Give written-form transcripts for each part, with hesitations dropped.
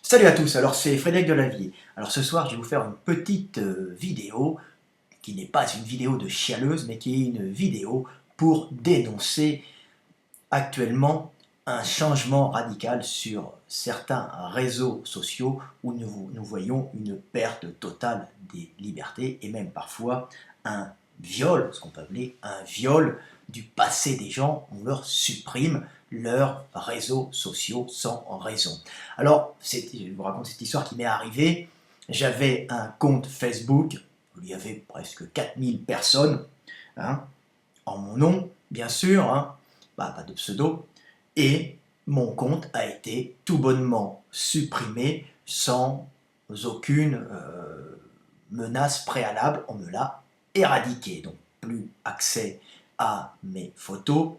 Salut à tous, alors c'est Frédéric Delavier. Alors ce soir, je vais vous faire une petite vidéo qui n'est pas une vidéo de chialeuse, mais qui est une vidéo pour dénoncer actuellement un changement radical sur certains réseaux sociaux où nous voyons une perte totale des libertés et même parfois un viol, ce qu'on peut appeler un viol du passé des gens. On leur supprime leurs réseaux sociaux sans raison. Alors, je vous raconte cette histoire qui m'est arrivée. J'avais un compte Facebook, il y avait presque 4000 personnes, hein, en mon nom, bien sûr, hein, pas de pseudo, et mon compte a été tout bonnement supprimé sans aucune menace préalable, on me l'a éradiqué. Donc plus accès à mes photos,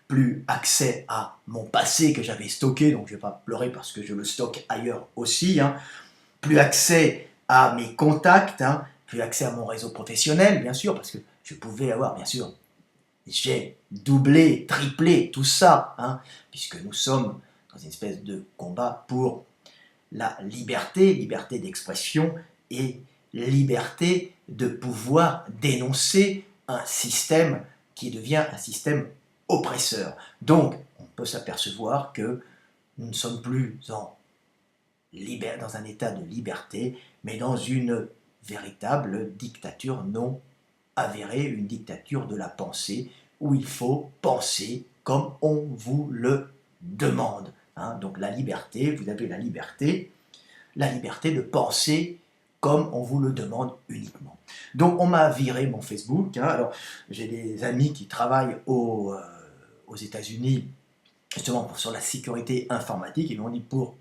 plus accès à mon passé que j'avais stocké, donc je ne vais pas pleurer parce que je le stocke ailleurs aussi, hein, plus accès à mes contacts, hein, plus accès à mon réseau professionnel, bien sûr, parce que je pouvais avoir, bien sûr, j'ai doublé, triplé tout ça, hein, puisque nous sommes dans une espèce de combat pour la liberté, liberté d'expression et liberté de pouvoir dénoncer un système qui devient un système oppresseur. Donc, on peut s'apercevoir que nous ne sommes plus dans un état de liberté, mais dans une véritable dictature non avérée, une dictature de la pensée, où il faut penser comme on vous le demande. Hein. Donc la liberté, vous avez la liberté de penser comme on vous le demande uniquement. Donc on m'a viré mon Facebook. Hein. Alors j'ai des amis qui travaillent aux États-Unis justement sur la sécurité informatique. Ils m'ont dit pour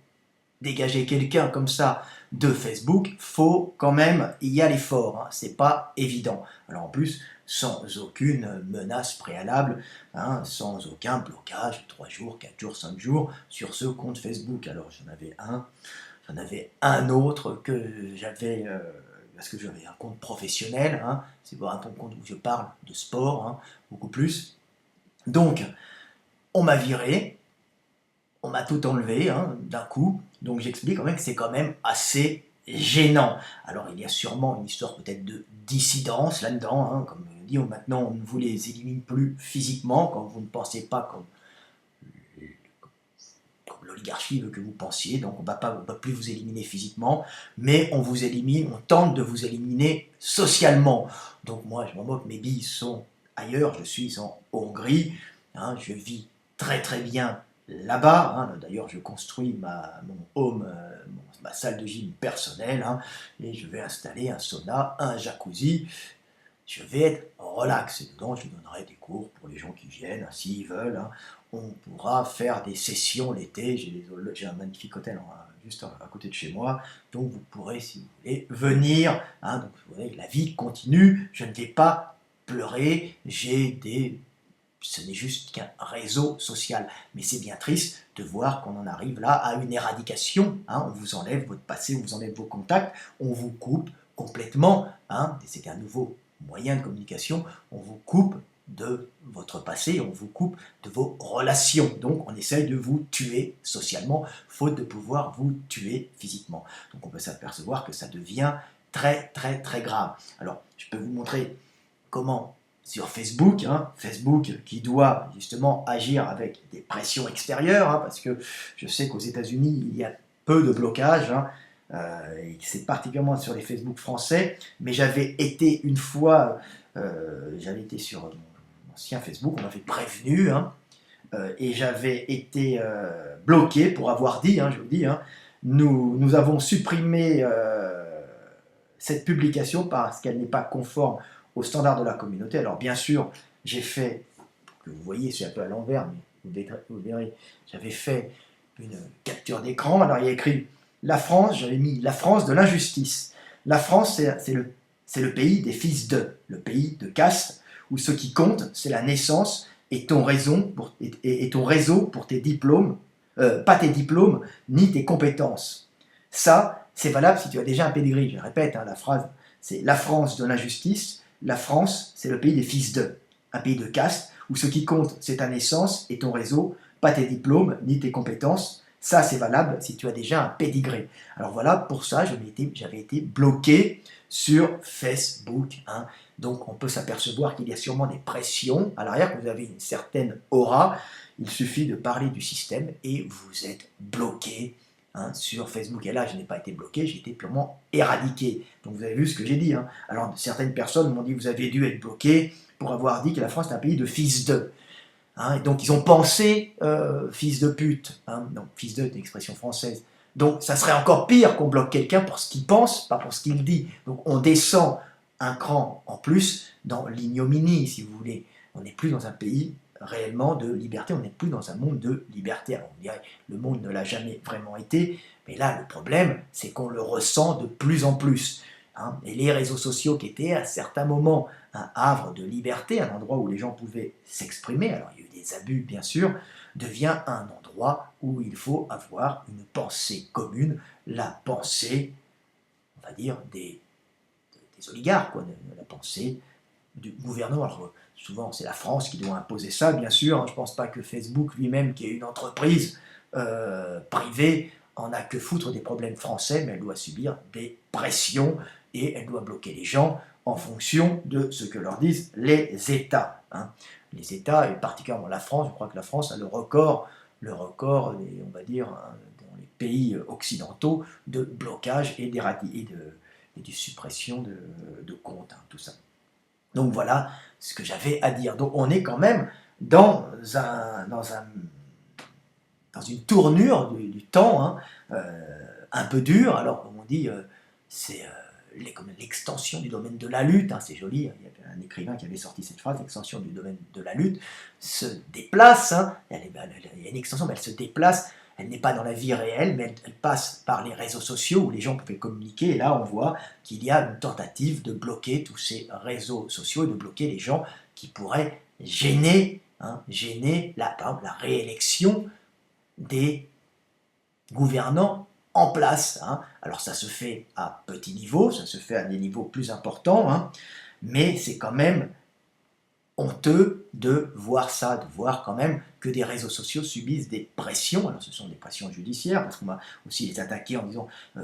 dégager quelqu'un comme ça de Facebook, faut quand même y aller fort, hein, c'est pas évident. Alors en plus, sans aucune menace préalable, hein, sans aucun blocage, 3 jours, 4 jours, 5 jours, sur ce compte Facebook. Alors j'en avais un autre que j'avais, parce que j'avais un compte professionnel, hein, c'est un compte où je parle de sport, hein, beaucoup plus. Donc, on m'a viré, on m'a tout enlevé hein, d'un coup, donc j'explique quand même que c'est quand même assez gênant. Alors il y a sûrement une histoire peut-être de dissidence là-dedans, hein, comme on dit, maintenant on ne vous les élimine plus physiquement, quand vous ne pensez pas comme l'oligarchie veut que vous pensiez, donc on ne va plus vous éliminer physiquement, mais on vous élimine, on tente de vous éliminer socialement. Donc moi je m'en moque, mes billes sont ailleurs, je suis en Hongrie, hein, je vis très très bien là-bas, hein. D'ailleurs je construis mon home, ma salle de gym personnelle, hein, et je vais installer un sauna, un jacuzzi, je vais être relax, et dedans je donnerai des cours pour les gens qui viennent, hein, s'ils veulent, hein. On pourra faire des sessions l'été, j'ai un magnifique hôtel juste à côté de chez moi, donc vous pourrez, si vous voulez, venir, hein. Donc vous voyez, la vie continue, je ne vais pas pleurer, ce n'est juste qu'un réseau social. Mais c'est bien triste de voir qu'on en arrive là à une éradication. Hein. On vous enlève votre passé, on vous enlève vos contacts, on vous coupe complètement. Hein. C'est un nouveau moyen de communication. On vous coupe de votre passé, on vous coupe de vos relations. Donc on essaye de vous tuer socialement, faute de pouvoir vous tuer physiquement. Donc on peut s'apercevoir que ça devient très très très grave. Alors je peux vous montrer comment sur Facebook, hein, Facebook qui doit justement agir avec des pressions extérieures, hein, parce que je sais qu'aux États-Unis il y a peu de blocage, hein, et c'est particulièrement sur les Facebook français, mais j'avais été une fois, j'avais été sur mon ancien Facebook, on m'avait prévenu, hein, et j'avais été bloqué pour avoir dit, hein, je vous dis, hein, nous avons supprimé cette publication parce qu'elle n'est pas conforme aux standards de la communauté. Alors bien sûr, j'ai fait, que vous voyez, c'est un peu à l'envers, mais vous verrez, j'avais fait une capture d'écran. Alors il y a écrit la France, j'avais mis la France de l'injustice. La France, c'est le pays des fils de, le pays de caste, où ce qui compte, c'est la naissance et ton réseau pour tes diplômes, pas tes diplômes, ni tes compétences. Ça, c'est valable si tu as déjà un pedigree. Je répète, hein, la phrase, c'est la France de l'injustice. La France, c'est le pays des fils de, un pays de caste, où ce qui compte, c'est ta naissance et ton réseau, pas tes diplômes ni tes compétences. Ça, c'est valable si tu as déjà un pédigré. Alors voilà, pour ça, j'avais été bloqué sur Facebook, hein. Donc on peut s'apercevoir qu'il y a sûrement des pressions à l'arrière, que vous avez une certaine aura. Il suffit de parler du système et vous êtes bloqué, hein, sur Facebook. Et là, je n'ai pas été bloqué, j'ai été purement éradiqué. Donc vous avez vu ce que j'ai dit, hein. Alors certaines personnes m'ont dit, vous avez dû être bloqué pour avoir dit que la France est un pays de fils de. Hein, et donc ils ont pensé fils de pute, hein, donc fils de, c'est une expression française. Donc ça serait encore pire qu'on bloque quelqu'un pour ce qu'il pense, pas pour ce qu'il dit. Donc on descend un cran en plus dans l'ignominie, si vous voulez. On n'est plus dans un pays réellement de liberté, on n'est plus dans un monde de liberté. Alors on dirait le monde ne l'a jamais vraiment été, mais là le problème c'est qu'on le ressent de plus en plus. Hein. Et les réseaux sociaux qui étaient à certains moments un havre de liberté, un endroit où les gens pouvaient s'exprimer, alors il y a eu des abus bien sûr, devient un endroit où il faut avoir une pensée commune, la pensée, on va dire, des oligarques, quoi, la pensée du gouvernement. Alors, souvent c'est la France qui doit imposer ça, bien sûr, je ne pense pas que Facebook lui-même, qui est une entreprise privée, en a que foutre des problèmes français, mais elle doit subir des pressions et elle doit bloquer les gens en fonction de ce que leur disent les États. Hein. Les États, et particulièrement la France, je crois que la France a le record on va dire, hein, dans les pays occidentaux, de blocage et de suppression de comptes, hein, tout ça. Donc voilà ce que j'avais à dire. Donc on est quand même dans une tournure du temps, hein, un peu dur. Alors comme on dit, c'est l'extension du domaine de la lutte, hein, c'est joli, il y avait un écrivain qui avait sorti cette phrase, l'extension du domaine de la lutte se déplace, hein, il y a une extension, mais elle se déplace, elle n'est pas dans la vie réelle, mais elle passe par les réseaux sociaux où les gens pouvaient communiquer, et là on voit qu'il y a une tentative de bloquer tous ces réseaux sociaux et de bloquer les gens qui pourraient gêner, hein, par exemple, la réélection des gouvernants en place. Hein. Alors ça se fait à petit niveau, ça se fait à des niveaux plus importants, hein, mais c'est quand même honteux de voir ça, de voir quand même que des réseaux sociaux subissent des pressions. Alors ce sont des pressions judiciaires, parce qu'on va aussi les attaquer en disant, on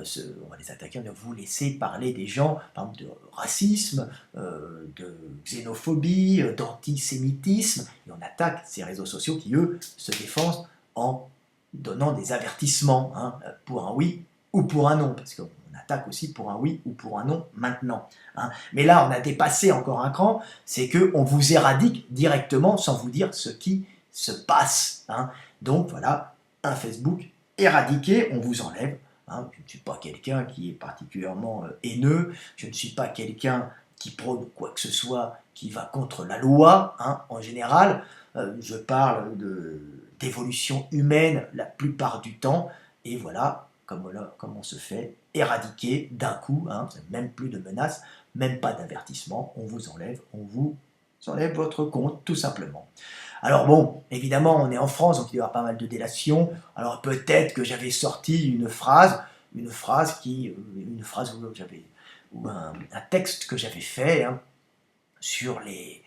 va les attaquer en disant, vous laissez parler des gens, par exemple, de racisme, de xénophobie, d'antisémitisme, et on attaque ces réseaux sociaux qui, eux, se défendent en donnant des avertissements, hein, pour un oui ou pour un non, parce qu'on attaque aussi pour un oui ou pour un non maintenant. Hein. Mais là, on a dépassé encore un cran, c'est qu'on vous éradique directement sans vous dire ce qui se passe. Hein. Donc voilà, un Facebook éradiqué, on vous enlève. Hein. Je ne suis pas quelqu'un qui est particulièrement haineux, je ne suis pas quelqu'un qui prône quoi que ce soit qui va contre la loi, hein, en général. Je parle d'évolution humaine la plupart du temps, et voilà comment on se fait éradiquer d'un coup, hein, même plus de menaces, même pas d'avertissement, on vous enlève votre compte, tout simplement. Alors bon, évidemment, on est en France, donc il y aura pas mal de délations, alors peut-être que j'avais sorti une phrase où ou un texte que j'avais fait, hein, sur les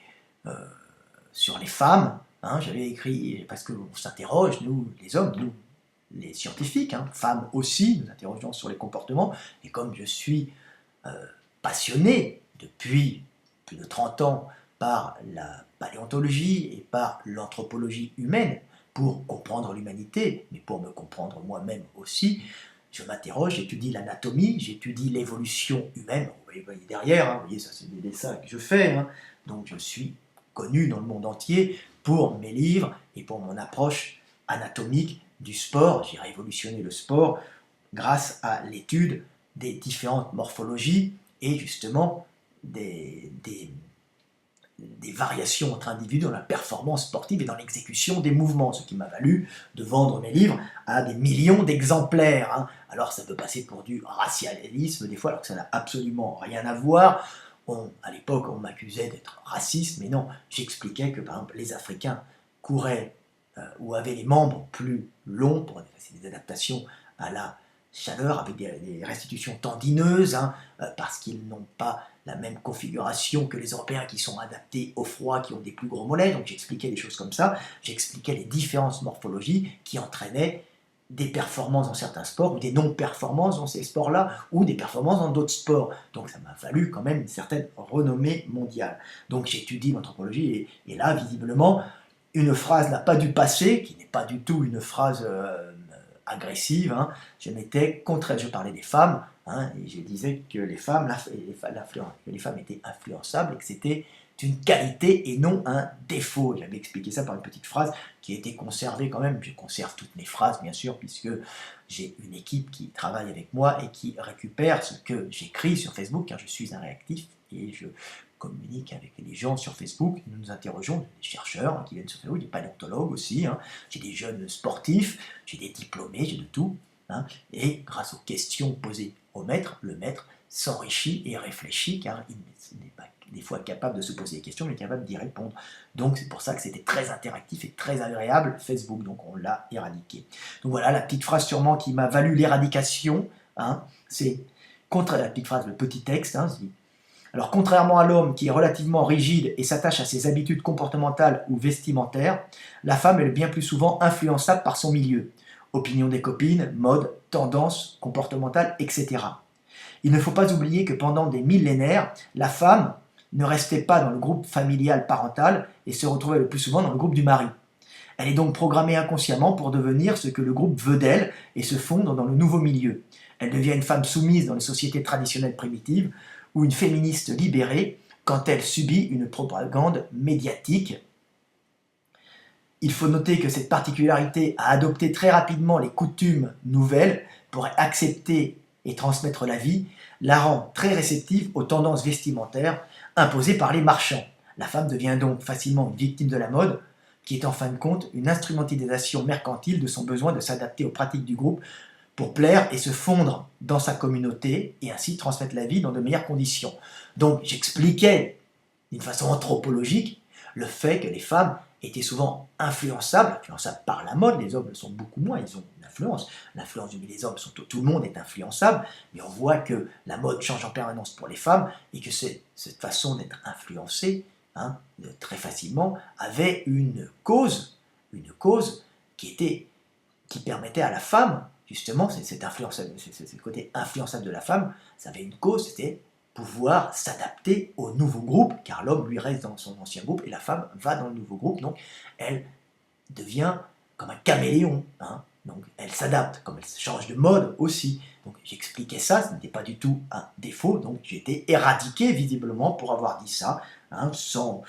femmes, hein, j'avais écrit, parce qu'on s'interroge, nous, les hommes, nous, les scientifiques, hein, femmes aussi, nous interrogeons sur les comportements, et comme je suis passionné depuis plus de 30 ans par la paléontologie et par l'anthropologie humaine, pour comprendre l'humanité, mais pour me comprendre moi-même aussi, je m'interroge, j'étudie l'anatomie, j'étudie l'évolution humaine, vous voyez derrière, hein, vous voyez, ça c'est des dessins que je fais, hein, donc je suis connu dans le monde entier pour mes livres et pour mon approche anatomique du sport. J'ai révolutionné le sport grâce à l'étude des différentes morphologies et justement des variations entre individus dans la performance sportive et dans l'exécution des mouvements, ce qui m'a valu de vendre mes livres à des millions d'exemplaires. Hein. Alors ça peut passer pour du racialisme des fois, alors que ça n'a absolument rien à voir. À l'époque, on m'accusait d'être raciste, mais non, j'expliquais que par exemple les Africains couraient ou avaient les membres plus longs, pour des adaptations à la chaleur, avec des restitutions tendineuses, hein, parce qu'ils n'ont pas la même configuration que les Européens qui sont adaptés au froid, qui ont des plus gros mollets, donc j'expliquais des choses comme ça, j'expliquais les différences morphologiques qui entraînaient des performances dans certains sports, ou des non-performances dans ces sports-là, ou des performances dans d'autres sports. Donc ça m'a valu quand même une certaine renommée mondiale. Donc j'étudie l'anthropologie, et là, visiblement, une phrase n'a pas dû passer, qui n'est pas du tout une phrase agressive. Hein. Je parlais des femmes, hein, et je disais que les femmes étaient influençables, et que c'était une qualité et non un défaut. J'avais expliqué ça par une petite phrase qui a été conservée quand même. Je conserve toutes mes phrases, bien sûr, puisque j'ai une équipe qui travaille avec moi et qui récupère ce que j'écris sur Facebook, car je suis un réactif et je communique avec les gens sur Facebook. Nous nous interrogeons, des chercheurs qui viennent sur Facebook, des paléontologues aussi, hein. J'ai des jeunes sportifs, j'ai des diplômés, j'ai de tout. Hein. Et grâce aux questions posées au maître, le maître s'enrichit et réfléchit, car il n'est pas des fois capable de se poser des questions, mais capable d'y répondre. Donc c'est pour ça que c'était très interactif et très agréable, Facebook, donc on l'a éradiqué. Donc voilà la petite phrase sûrement qui m'a valu l'éradication, hein, c'est contre la petite phrase, le petit texte, hein, alors, contrairement à l'homme qui est relativement rigide et s'attache à ses habitudes comportementales ou vestimentaires, la femme est bien plus souvent influençable par son milieu. Opinion des copines, mode, tendances comportementales, etc. Il ne faut pas oublier que pendant des millénaires, la femme ne restait pas dans le groupe familial parental et se retrouvait le plus souvent dans le groupe du mari. Elle est donc programmée inconsciemment pour devenir ce que le groupe veut d'elle et se fondre dans le nouveau milieu. Elle devient une femme soumise dans les sociétés traditionnelles primitives ou une féministe libérée quand elle subit une propagande médiatique. Il faut noter que cette particularité a adopté très rapidement les coutumes nouvelles pour accepter et transmettre la vie, la rend très réceptive aux tendances vestimentaires imposées par les marchands. La femme devient donc facilement une victime de la mode, qui est en fin de compte une instrumentalisation mercantile de son besoin de s'adapter aux pratiques du groupe pour plaire et se fondre dans sa communauté et ainsi transmettre la vie dans de meilleures conditions. Donc j'expliquais d'une façon anthropologique le fait que les femmes étaient souvent influençables par la mode. Les hommes le sont beaucoup moins, ils ont une influence. L'influence des hommes, tout le monde est influençable, mais on voit que la mode change en permanence pour les femmes et que cette façon d'être influencée, hein, très facilement, avait une cause qui permettait à la femme, justement, ce côté influençable de la femme, ça avait une cause, c'était pouvoir s'adapter au nouveau groupe, car l'homme lui reste dans son ancien groupe et la femme va dans le nouveau groupe, donc elle devient comme un caméléon, hein, donc elle s'adapte, comme elle change de mode aussi. Donc j'expliquais ça, ce n'était pas du tout un défaut, donc j'ai été éradiqué visiblement pour avoir dit ça, hein, sans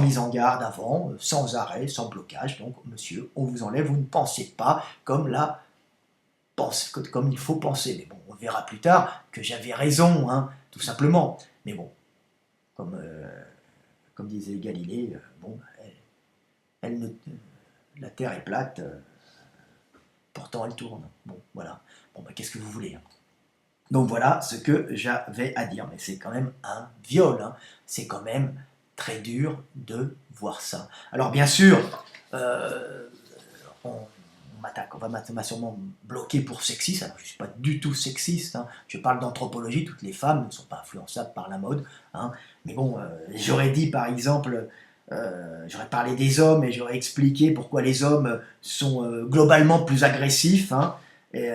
mise en garde avant, sans arrêt, sans blocage. Donc, monsieur, on vous enlève, vous ne pensez pas comme il faut penser. Mais bon, on verra plus tard que j'avais raison, hein, tout simplement. Mais bon, comme disait Galilée, la Terre est plate, pourtant elle tourne. Bon, voilà. Bon, bah, qu'est-ce que vous voulez, hein. Donc voilà ce que j'avais à dire. Mais c'est quand même un viol, hein. C'est quand même très dur de voir ça. Alors bien sûr, on m'a sûrement bloqué pour sexiste. Alors je ne suis pas du tout sexiste, hein. Je parle d'anthropologie, toutes les femmes ne sont pas influençables par la mode, hein. Mais bon, j'aurais dit par exemple, j'aurais parlé des hommes et j'aurais expliqué pourquoi les hommes sont globalement plus agressifs, hein, et,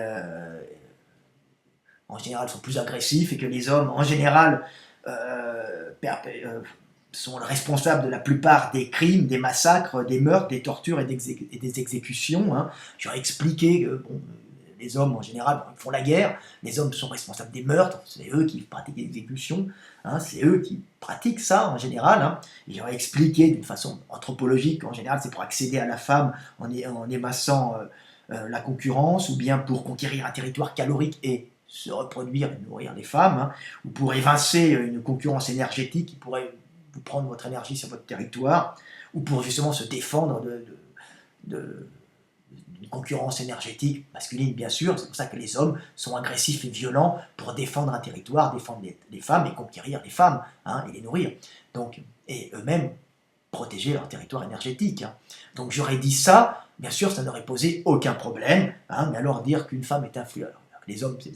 en général sont plus agressifs, et que les hommes en général sont responsables de la plupart des crimes, des massacres, des meurtres, des tortures et des exécutions, hein. J'aurais expliqué que les hommes en général ils font la guerre, les hommes sont responsables des meurtres, c'est eux qui pratiquent les exécutions, hein, c'est eux qui pratiquent ça en général, hein. J'aurais expliqué d'une façon anthropologique qu'en général c'est pour accéder à la femme en émassant la concurrence, ou bien pour conquérir un territoire calorique et se reproduire et nourrir les femmes, hein, ou pour évincer une concurrence énergétique qui pourrait vous prendre votre énergie sur votre territoire, ou pour justement se défendre d'une concurrence énergétique masculine, bien sûr. C'est pour ça que les hommes sont agressifs et violents pour défendre un territoire, défendre les femmes et conquérir les femmes, hein, et les nourrir. Donc, et eux-mêmes protéger leur territoire énergétique, hein. Donc j'aurais dit ça, bien sûr ça n'aurait posé aucun problème, hein, mais alors dire qu'une femme est influente, les hommes c'est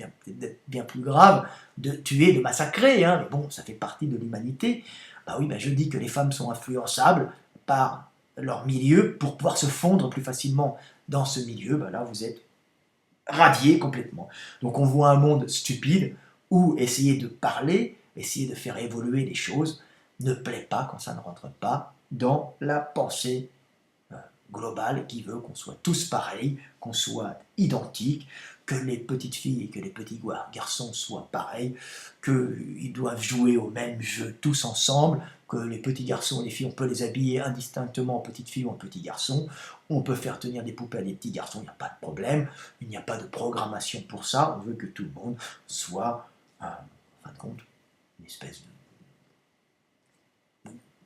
bien plus grave de tuer, de massacrer, hein, mais bon, ça fait partie de l'humanité. Bah oui, bah je dis que les femmes sont influençables par leur milieu pour pouvoir se fondre plus facilement dans ce milieu, ben là vous êtes radié complètement. Donc on voit un monde stupide où essayer de parler, essayer de faire évoluer les choses ne plaît pas quand ça ne rentre pas dans la pensée globale qui veut qu'on soit tous pareils, qu'on soit identiques, que les petites filles et que les petits garçons soient pareils, qu'ils doivent jouer au même jeu tous ensemble, que les petits garçons et les filles, on peut les habiller indistinctement en petites filles ou en petits garçons, on peut faire tenir des poupées à des petits garçons, il n'y a pas de problème, il n'y a pas de programmation pour ça, on veut que tout le monde soit, en fin de compte, une espèce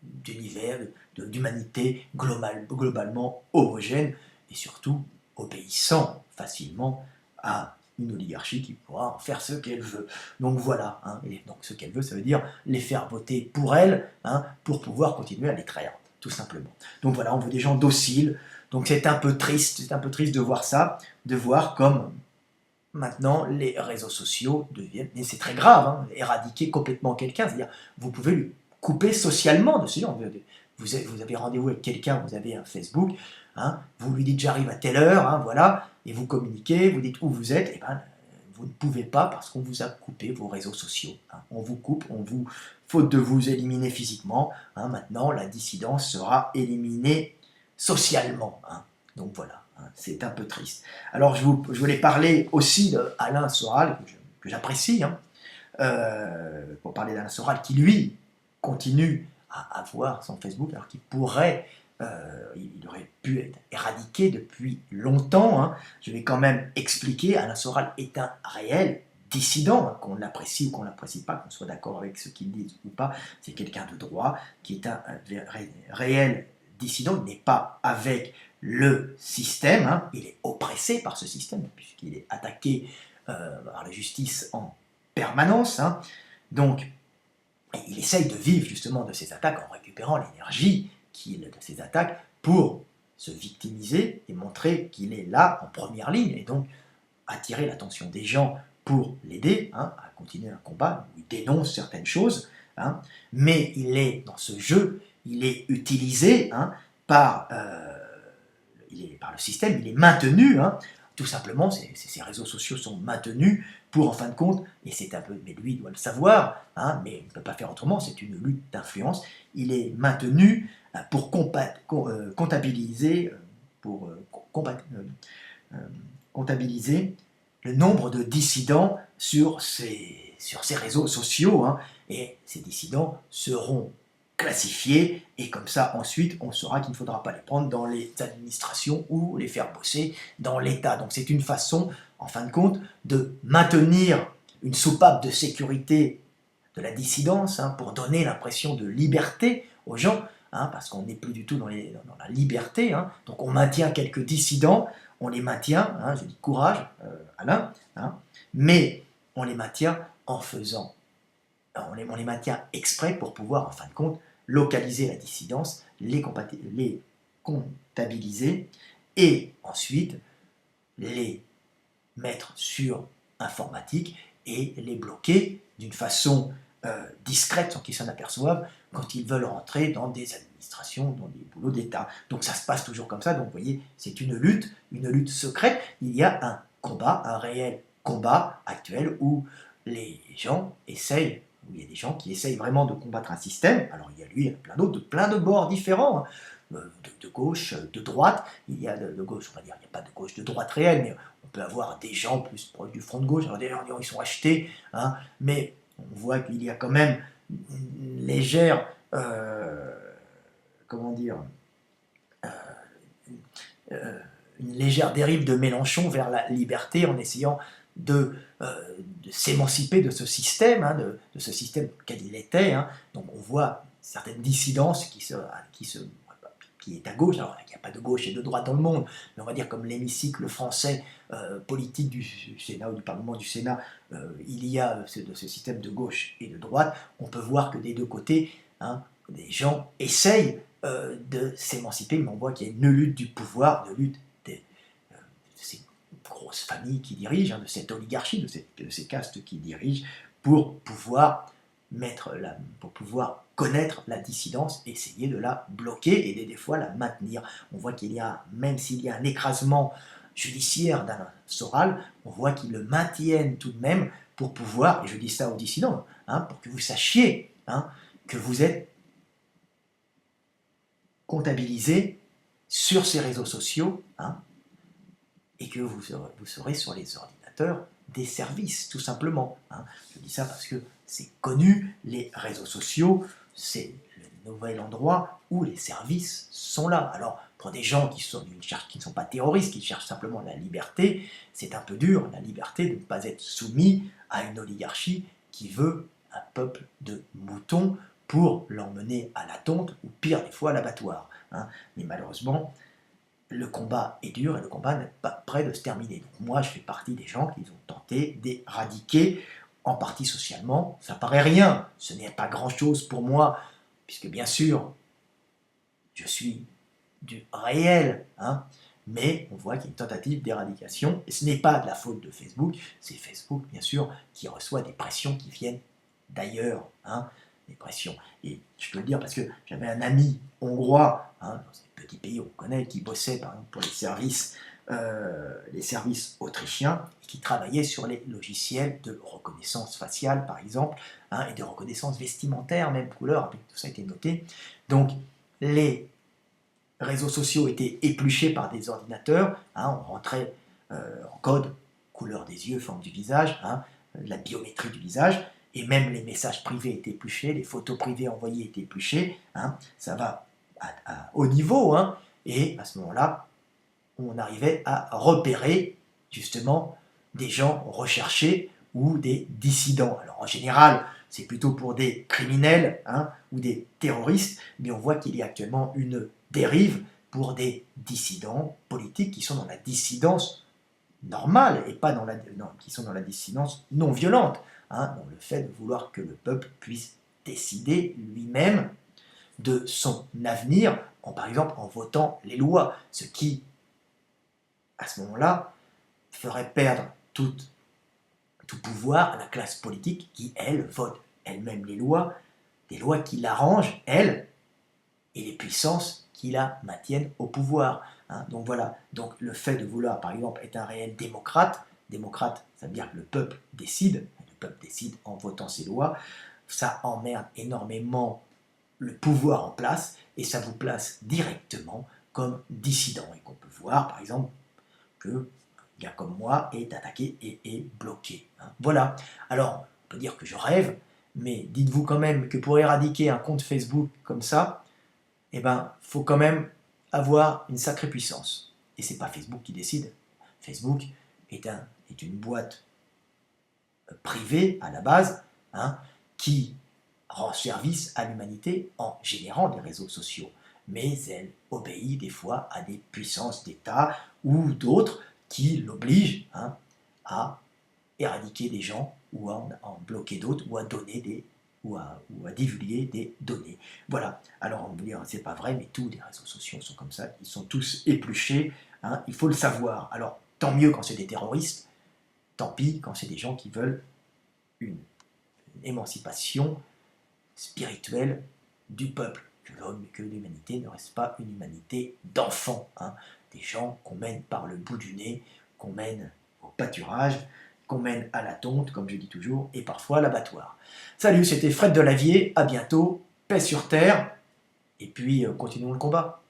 d'univers, d'humanité globalement homogène et surtout obéissant facilement à une oligarchie qui pourra en faire ce qu'elle veut. Donc voilà, hein, et donc ce qu'elle veut, ça veut dire les faire voter pour elle, hein, pour pouvoir continuer à les traire, tout simplement. Donc voilà, on veut des gens dociles, donc c'est un peu triste de voir ça, de voir comme maintenant les réseaux sociaux deviennent, et c'est très grave, hein, éradiquer complètement quelqu'un, c'est-à-dire vous pouvez lui couper socialement de ce genre. Vous avez rendez-vous avec quelqu'un, vous avez un Facebook, hein, vous lui dites j'arrive à telle heure, hein, voilà, et vous communiquez, vous dites où vous êtes, et ben vous ne pouvez pas parce qu'on vous a coupé vos réseaux sociaux. Hein. On vous coupe, faute de vous éliminer physiquement, hein, maintenant la dissidence sera éliminée socialement. Hein. Donc voilà, hein, c'est un peu triste. Alors je voulais parler aussi d'Alain Soral, que j'apprécie, hein, pour parler d'Alain Soral, qui lui continue à avoir son Facebook, alors qu'il pourrait, il aurait pu être éradiqué depuis longtemps. Hein. Je vais quand même expliquer, Alain Soral est un réel dissident, hein, qu'on l'apprécie ou qu'on ne l'apprécie pas, qu'on soit d'accord avec ce qu'il dit ou pas, c'est quelqu'un de droit, qui est un réel dissident, il n'est pas avec le système, hein, il est oppressé par ce système, puisqu'il est attaqué par la justice en permanence, hein. Donc il essaye de vivre justement de ces attaques en récupérant l'énergie de ces attaques pour se victimiser et montrer qu'il est là en première ligne et donc attirer l'attention des gens pour l'aider, hein, à continuer un combat où il dénonce certaines choses, hein, mais il est dans ce jeu, il est utilisé, hein, par le système, il est maintenu, hein, tout simplement, ces réseaux sociaux sont maintenus pour, en fin de compte, et c'est un peu, mais lui il doit le savoir, hein, mais il ne peut pas faire autrement, c'est une lutte d'influence, il est maintenu pour comptabiliser, pour comptabiliser le nombre de dissidents sur ces réseaux sociaux, hein, et ces dissidents seront classifiés, et comme ça ensuite on saura qu'il ne faudra pas les prendre dans les administrations ou les faire bosser dans l'État. Donc c'est une façon, en fin de compte, de maintenir une soupape de sécurité de la dissidence, hein, pour donner l'impression de liberté aux gens, hein, parce qu'on n'est plus du tout dans la liberté, hein, donc on maintient quelques dissidents, on les maintient, hein, je dis courage, Alain, hein, mais on les maintient en faisant, on les maintient exprès pour pouvoir, en fin de compte, localiser la dissidence, les comptabiliser, et ensuite les mettre sur informatique et les bloquer d'une façon discrète, sans qu'ils s'en aperçoivent, quand ils veulent rentrer dans des administrations, dans des boulots d'État. Donc ça se passe toujours comme ça, donc vous voyez, c'est une lutte secrète. Il y a un combat, un réel combat actuel où les gens essayent, où il y a des gens qui essayent vraiment de combattre un système. Alors il y a lui, il y a plein d'autres, plein de bords différents, hein, de gauche, de droite. Il y a de gauche, on va dire, il n'y a pas de gauche, de droite réelle, mais on peut avoir des gens plus proches du front de gauche. Alors des gens ils sont achetés, hein, mais on voit qu'il y a quand même une légère, comment dire, une légère dérive de Mélenchon vers la liberté en essayant de s'émanciper de ce système, hein, de ce système auquel il était. Hein. Donc on voit certaines dissidences qui est à gauche. Alors il n'y a pas de gauche et de droite dans le monde, mais on va dire comme l'hémicycle français politique du Sénat ou du Parlement du Sénat, il y a ce système de gauche et de droite. On peut voir que des deux côtés, hein, des gens essayent de s'émanciper, mais on voit qu'il y a une lutte du pouvoir, de lutte de ces grosses familles qui dirigent, hein, de cette oligarchie, de ces castes qui dirigent, pour pouvoir connaître la dissidence, essayer de la bloquer et des fois la maintenir. On voit qu'il y a, même s'il y a un écrasement judiciaire d'Alain Soral, on voit qu'ils le maintiennent tout de même pour pouvoir, et je dis ça aux dissidents, pour que vous sachiez que vous êtes comptabilisé sur ces réseaux sociaux et que vous serez sur les ordinateurs des services, tout simplement. Je dis ça parce que c'est connu, les réseaux sociaux, c'est le nouvel endroit où les services sont là. Alors, pour des gens qui ne sont pas terroristes, qui cherchent simplement la liberté, c'est un peu dur, la liberté de ne pas être soumis à une oligarchie qui veut un peuple de moutons pour l'emmener à la tonte, ou pire des fois à l'abattoir. Mais malheureusement, le combat est dur et le combat n'est pas prêt de se terminer. Donc moi, je fais partie des gens qui ont tenté d'éradiquer, en partie socialement. Ça paraît rien, ce n'est pas grand-chose pour moi, puisque bien sûr, je suis du réel, mais on voit qu'il y a une tentative d'éradication, et ce n'est pas de la faute de Facebook, c'est Facebook, bien sûr, qui reçoit des pressions qui viennent d'ailleurs, des pressions. Et je peux le dire parce que j'avais un ami hongrois, dans ces petits pays on connaît, qui bossait par exemple pour les services autrichiens, et qui travaillait sur les logiciels de reconnaissance faciale, par exemple, et de reconnaissance vestimentaire, même couleur, tout ça a été noté. Donc, les réseaux sociaux étaient épluchés par des ordinateurs, on rentrait en code, couleur des yeux, forme du visage, la biométrie du visage, et même les messages privés étaient épluchés, les photos privées envoyées étaient épluchées, ça va à haut niveau, et à ce moment-là, on arrivait à repérer justement des gens recherchés ou des dissidents. Alors en général, c'est plutôt pour des criminels ou des terroristes, mais on voit qu'il y a actuellement une dérive pour des dissidents politiques qui sont dans la dissidence normale et pas qui sont dans la dissidence non violente, dans le fait de vouloir que le peuple puisse décider lui-même de son avenir, par exemple en votant les lois, ce qui, à ce moment-là, ferait perdre tout pouvoir à la classe politique qui, elle, vote elle-même les lois, des lois qui l'arrangent, elle, et les puissances qui la maintiennent au pouvoir. Donc voilà, donc le fait de vouloir, par exemple, être un réel démocrate, ça veut dire que le peuple décide en votant ses lois, ça emmerde énormément le pouvoir en place, et ça vous place directement comme dissident, et qu'on peut voir, par exemple, que un gars comme moi est attaqué et est bloqué. Voilà. Alors, on peut dire que je rêve, mais dites-vous quand même que pour éradiquer un compte Facebook comme ça, faut quand même avoir une sacrée puissance. Et c'est pas Facebook qui décide. Facebook est une boîte privée à la base, qui rend service à l'humanité en générant des réseaux sociaux. Mais elle obéit des fois à des puissances d'État ou d'autres qui l'obligent à éradiquer des gens ou à en bloquer d'autres ou à donner ou à divulguer des données. Voilà. Alors on va dire, c'est pas vrai, mais tous les réseaux sociaux sont comme ça, ils sont tous épluchés, il faut le savoir. Alors tant mieux quand c'est des terroristes, tant pis quand c'est des gens qui veulent une émancipation spirituelle du peuple, que l'homme, que l'humanité ne reste pas une humanité d'enfants, des gens qu'on mène par le bout du nez, qu'on mène au pâturage, qu'on mène à la tonte, comme je dis toujours, et parfois à l'abattoir. Salut, c'était Fred Delavier, à bientôt, paix sur terre, et puis continuons le combat.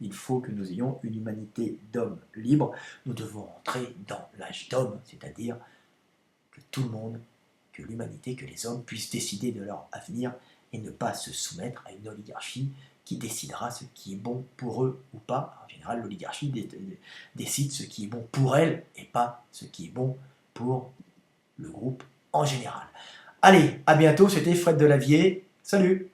Il faut que nous ayons une humanité d'hommes libres, nous devons entrer dans l'âge d'homme, c'est-à-dire que tout le monde, que l'humanité, que les hommes puissent décider de leur avenir et ne pas se soumettre à une oligarchie qui décidera ce qui est bon pour eux ou pas. En général, l'oligarchie décide ce qui est bon pour elle et pas ce qui est bon pour le groupe en général. Allez, à bientôt, c'était Fred Delavier. Salut!